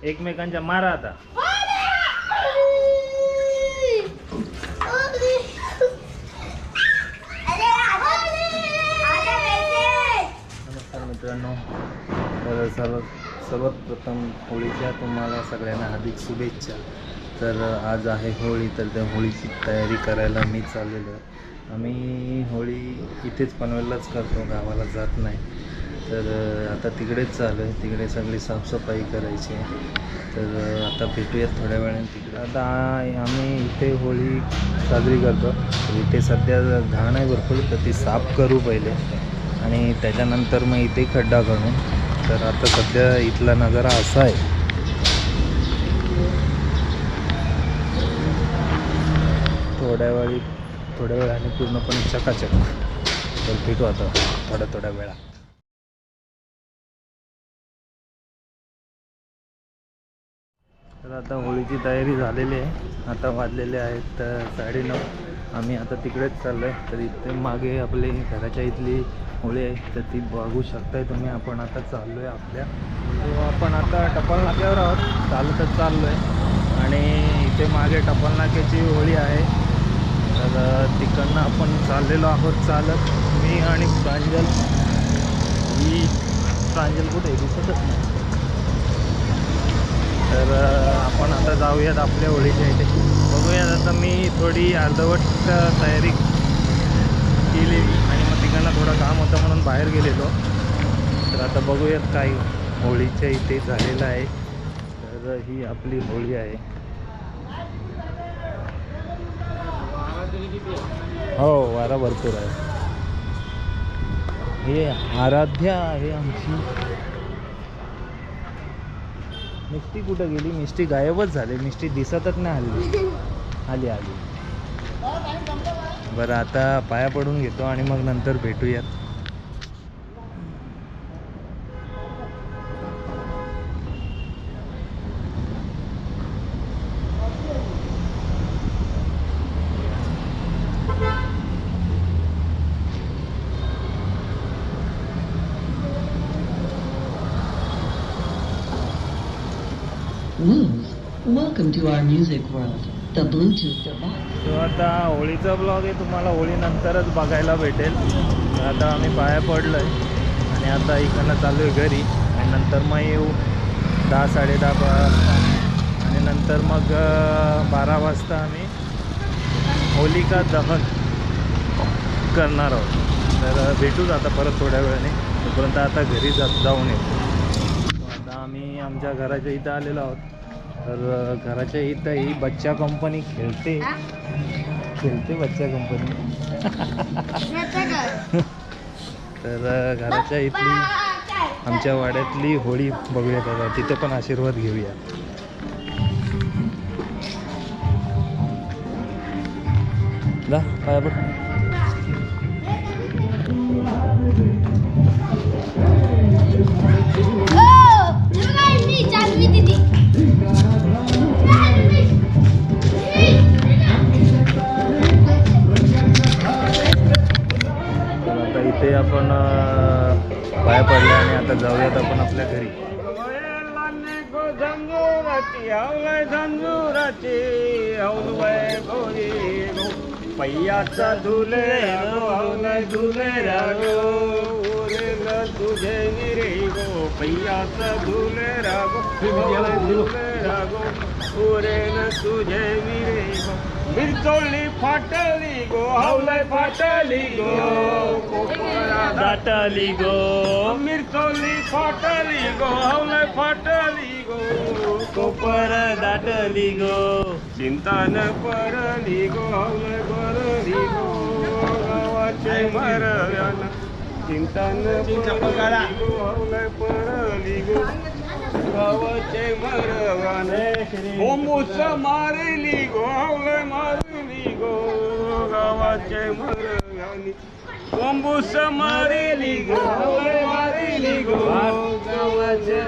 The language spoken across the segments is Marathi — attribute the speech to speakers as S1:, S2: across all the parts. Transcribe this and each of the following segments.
S1: एकमेकांच्या मारा आता. नमस्कार मित्रांनो, तर सर्वात प्रथम होळीच्या तुम्हाला सगळ्यांना हार्दिक शुभेच्छा. तर आज आहे होळी, तर त्या होळीची तयारी करायला मी चाललेलो आहे. आम्ही होळी इथेच पनवेललाच करतो, गावाला जात नाही. तर आता तिकडेच चालू आहे, तिकडे सगळी साफसफाई करायची आहे. तर आता भेटूयात थोड्या वेळाने तिकडे. आता आम्ही इथे होळी साजरी करतो. इथे सध्या घाण आहे भरपूर, तर ती साफ करू पहिले आणि त्याच्यानंतर मग इथे खड्डा काढू. तर आता सध्या इथला नजारा असा आहे. थोड्या वेळाने पूर्णपणे चकाचक. तर भेटू आता थोड्या वेळा. तर आता होळीची तयारी झालेली आहे. आता वाजलेले आहेत 9:30. आम्ही आता तिकडेच चाललो आहे. तर इथे मागे आपली घराच्या इथली होळी आहे, तर ती बघू शकताय तुम्ही. आपण आता चाललो आहे आपण आता टपाल नाक्यावर आहोत, चालतच चाललो आहे. आणि इथे मागे टपाल नाक्याची होळी आहे, तर तिकडनं आपण चाललेलो आहोत चालत. मी आणि प्रांजल. ही प्रांजल कुठे दिसतच नाही. तर आपण आता जाऊयात आपल्या होळीच्या इथे. बघूयात. आता मी थोडी अर्धवट तयारी केली आणि मग तिकडनं थोडं काम होतं म्हणून बाहेर गेलेलो. तर आता बघूयात काय होळीच्या इथे झालेलं आहे. तर ही आपली होळी आहे. हो, वारा भरपूर आहे. हे आराध्या आहे आमची. मिष्टी कुठं गेली? मिष्टी गायबच झाली. मिष्टी दिसतच नाही. आली. बरं, आता पाया पडून घेतो आणि मग नंतर भेटूयात.
S2: Welcome to our music world. The Bluetooth device.
S1: तो आता होळीचा ब्लॉग आहे, तुम्हाला होळीनंतरच बघायला भेटेल. आता आम्ही पाया पडलो आहे आणि आता इकडनं चालू आहे घरी. आणि नंतर मग येऊ 10, 10:30 वाजता. आणि नंतर मग 12 वाजता आम्ही होलिका दहन करणार आहोत. तर भेटूच आता परत थोड्या वेळाने. तोपर्यंत आता घरी जाऊन येतो. आता आम्ही आमच्या घराच्या इथं आलेलो आहोत. तर घराच्या इथं ही बच्चा कंपनी खेळते बच्चा कंपनी. तर घराच्या इथली आमच्या वाड्यातली होळी बघूयात. आता तिथे पण आशीर्वाद घेऊया. जा पाया पड. इथे आपण पाया पडले आणि आता जाऊयात आपण आपल्या घरी. पैयाचा धुले धुले रागो तुझे रे गो. पैयाचा धुले रागो रागो तुझे रे गो. मिरचोली फाटली गो हवलय फाटली गो. दाटली गो मिरचोली फाटली गो हवलय फाटली गो. कोपर दाटली गो चिंतान परली गो हवलय परली गो. गावाचे मरव्यान चिंतान परली गो हवलय परली गो. गावाचे मरवाने ओमूस मारली गो हवलय मारली गो. गावाचे मरवाने ओमूस मारली गो हवलय मारली गो. गावाचे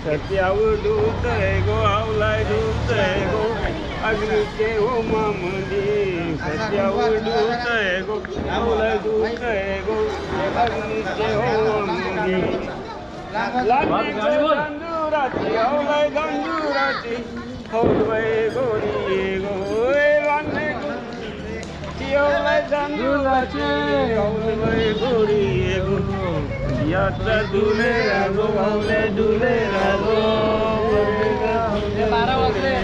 S1: सत्यावर डुलतय गो हवलय डुलतय गो. अग्नीचे होमा मध्ये सत्यावर डुलतय गो हवलय डुलतय गो. अग्नीचे होमा मध्ये
S3: तांदुळाची आवलय तांदुळाची हौलय गोरी गोय वाने आवलय तांदुळाची हौलय गोरी गो याचा दुले रागो हौले दुले रागो 12 वाजले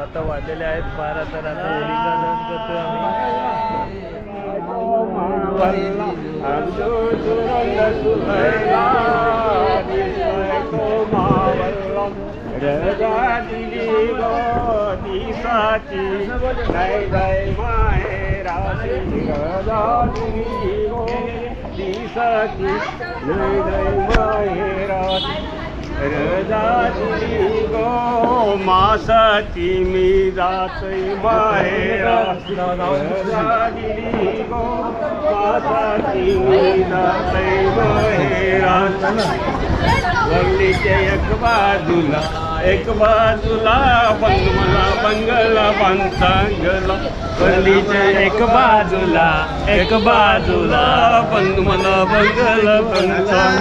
S1: आता वाजलेले आहेत 12 तर आता होलिका दहन करतोय
S3: रजाची गो मासाची मी जातई माहेरा रजाची गो मासाची मी जातई माहेरा वल्लीचे एक बाजूला बंगला बंगला बांधांगला वल्लीचे एक बाजूला बंगला बंगला बांधांग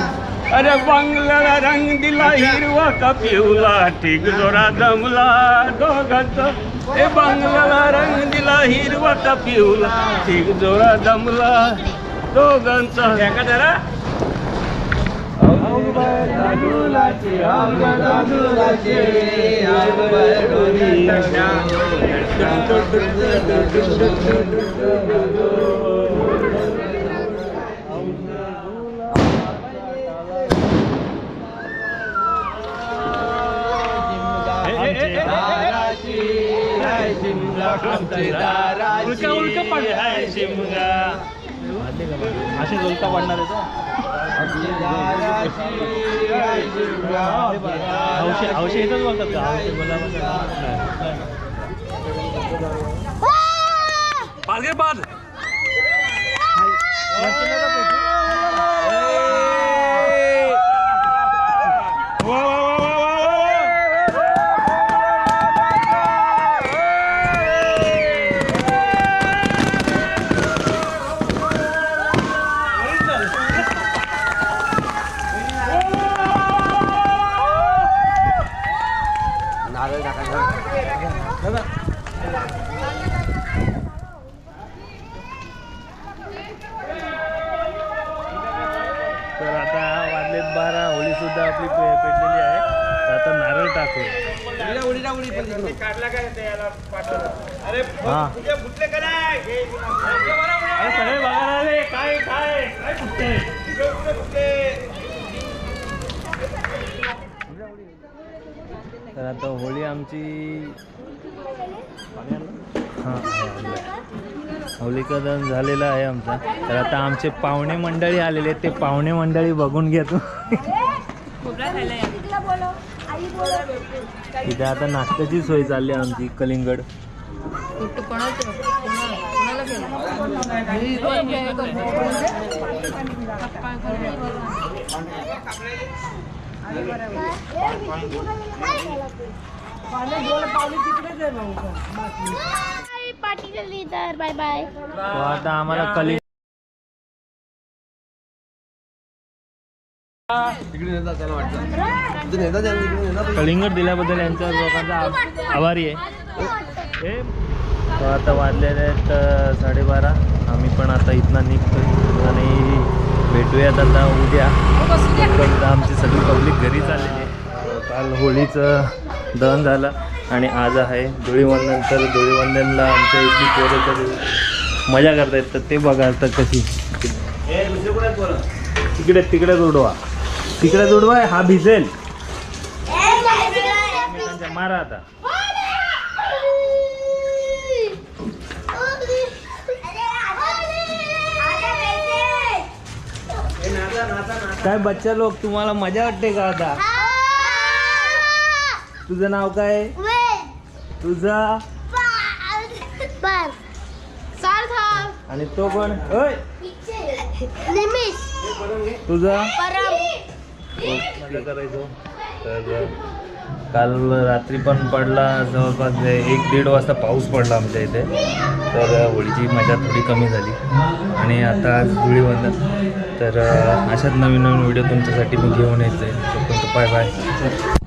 S3: अरे बंगल्याला रंग दिला हिरवा का पिवला ठीक जोरा दमला दोघांच ए बंगल्याला रंग दिला हिरवा का पिवला ठीक जोरा दमला दोघांचा का जरा उलका पडले हाय शिमगा असे उलका पडणार आहे औषध येतच बोलतात का औषध बोला बाद
S1: तर आता वाजलेत 12 होळी सुद्धा आपली पेटलेली आहे तर आता नारळ टाकू हा सगळे बघायला आले काय काय तर आता होळी आमची हां होलिका दहन झालेला आहे आमचा तर आता आमचे पाहुणे मंडळी आलेले आहेत ते पाहुणे मंडळी बघून घ्या तू इथे आता नाश्त्याची सोय चालली आहे आमची कलिंगड
S4: पार्टीच्या लीडर बाय बाय
S1: आता आम्हाला कलिंगड कलिंगड दिल्याबद्दल यांच्या लोकांचा आभारी आहे. तो आता वाजलेले आहेत 12:30. आम्ही पण आता इथनं निघतो आणि भेटूयात आता उद्या. आमची सगळी पब्लिक घरी चाललेली आहे. काल होळीचं दहन झालं आणि आज आहे धुळीवंदन. तर धुळीवंदनला आमच्या इथली पोरं तर मजा करतायत तर ते बघा तर कशी तिकडे उडवा तिकडे उडवा हा भिजेल मारा आता. काय बच्चा लोक तुम्हाला मजा वाटते का आता? तुझं नाव काय? तुझा आणि तो पण ओय तुझा करायचो तर काल रात्री पण पडला, जवळपास 1-1.5 वाजता पाऊस पडला आमच्या इथे. तर होळीची मजा थोडी कमी झाली आणि आता आज धुळीवंदन. तर अशाच नवीन नवीन व्हिडिओ तुमच्यासाठी मी घेऊन येतो आहे. तोपर्यंत बाय बाय.